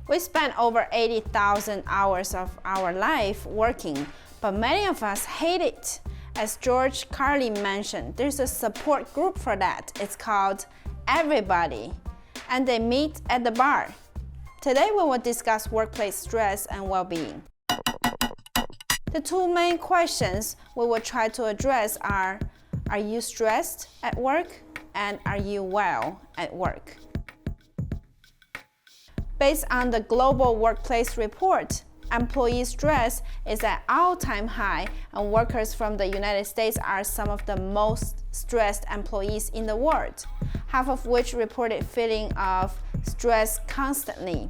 We spend over 80,000 hours of our life working, but many of us hate it. As George Carlin mentioned, there's a support group for that. It's called Everybody, and they meet at the bar. Today we will discuss workplace stress and well-being. The two main questions we will try to address are you stressed at work? And are you well at work? Based on the Global Workplace Report, employee stress is at all-time high, and workers from the United States are some of the most stressed employees in the world, half of which reported feeling of stress constantly.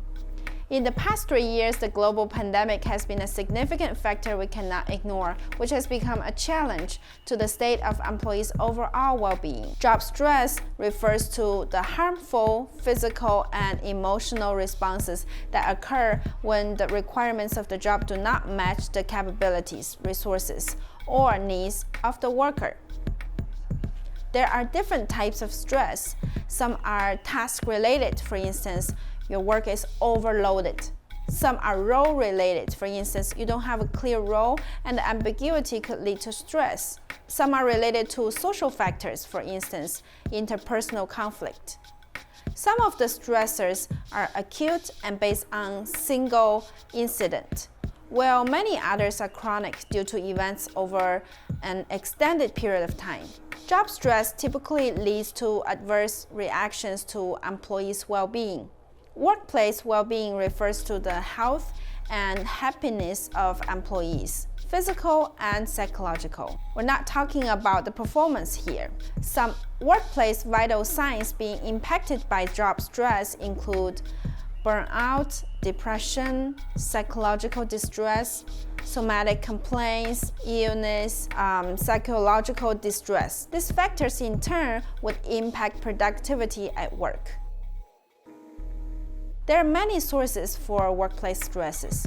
In the past 3 years, the global pandemic has been a significant factor we cannot ignore, which has become a challenge to the state of employees' overall well-being. Job stress refers to the harmful physical and emotional responses that occur when the requirements of the job do not match the capabilities, resources, or needs of the worker. There are different types of stress. Some are task-related, for instance, your work is overloaded. Some are role-related, for instance, you don't have a clear role and the ambiguity could lead to stress. Some are related to social factors, for instance, interpersonal conflict. Some of the stressors are acute and based on single incident, while many others are chronic due to events over an extended period of time. Job stress typically leads to adverse reactions to employees' well-being. Workplace well-being refers to the health and happiness of employees, physical and psychological. We're not talking about the performance here. Some workplace vital signs being impacted by job stress include burnout, depression, psychological distress, somatic complaints, illness, psychological distress. These factors in turn would impact productivity at work. There are many sources for workplace stresses.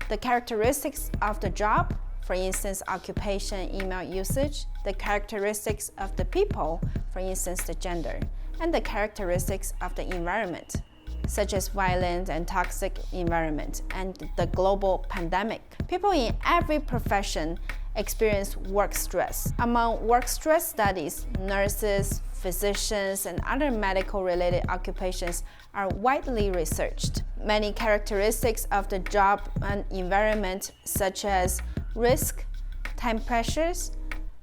The characteristics of the job, for instance, occupation, email usage, the characteristics of the people, for instance, the gender, and the characteristics of the environment, such as violent and toxic environment, and the global pandemic. People in every profession experience work stress. Among work stress studies, nurses, physicians, and other medical-related occupations are widely researched. Many characteristics of the job and environment, such as risk, time pressures,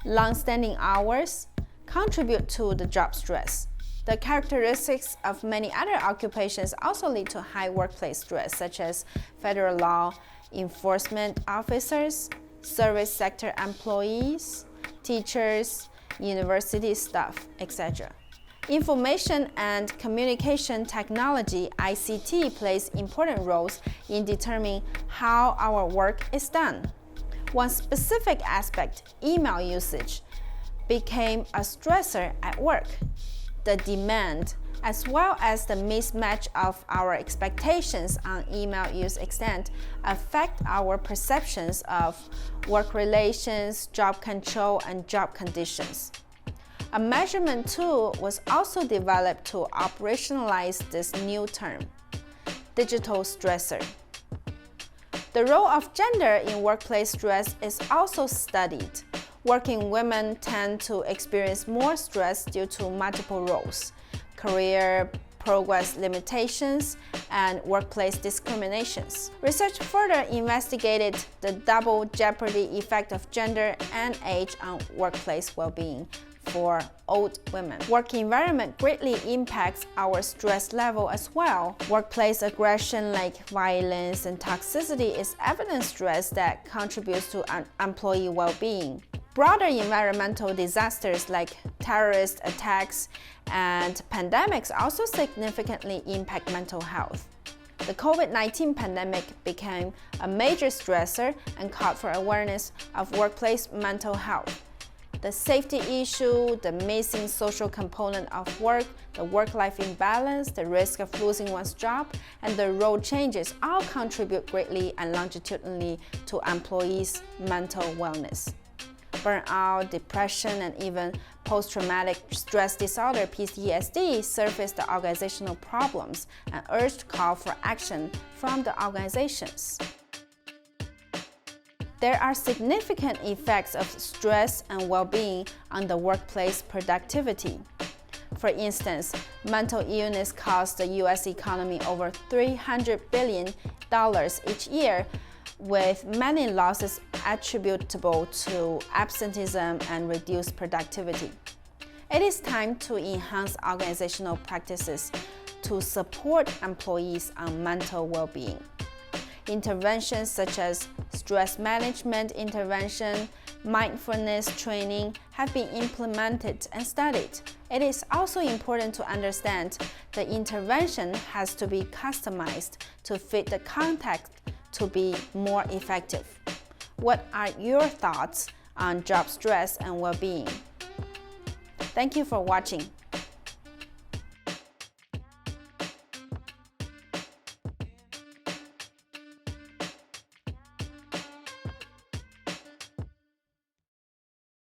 long-standing hours, contribute to the job stress. The characteristics of many other occupations also lead to high workplace stress, such as federal law enforcement officers, service sector employees, teachers, university staff, etc. Information and communication technology, ICT, plays important roles in determining how our work is done. One specific aspect, email usage, became a stressor at work. The demand, as well as the mismatch of our expectations on email use extent, affect our perceptions of work relations, job control, and job conditions. A measurement tool was also developed to operationalize this new term, digital stressor. The role of gender in workplace stress is also studied. Working women tend to experience more stress due to multiple roles, career progress limitations, and workplace discriminations. Research further investigated the double jeopardy effect of gender and age on workplace well-being for old women. Work environment greatly impacts our stress level as well. Workplace aggression like violence and toxicity is evident stress that contributes to employee well-being. Broader environmental disasters like terrorist attacks and pandemics also significantly impact mental health. The COVID-19 pandemic became a major stressor and called for awareness of workplace mental health. The safety issue, the missing social component of work, the work-life imbalance, the risk of losing one's job, and the role changes all contribute greatly and longitudinally to employees' mental wellness. Burnout, depression, and even post-traumatic stress disorder (PTSD) surfaced the organizational problems and urged call for action from the organizations. There are significant effects of stress and well-being on the workplace productivity. For instance, mental illness costs the U.S. economy over $300 billion each year, with many losses attributable to absenteeism and reduced productivity. It is time to enhance organizational practices to support employees on mental well-being. Interventions such as stress management intervention, mindfulness training have been implemented and studied. It is also important to understand the intervention has to be customized to fit the context to be more effective. What are your thoughts on job stress and well-being? Thank you for watching.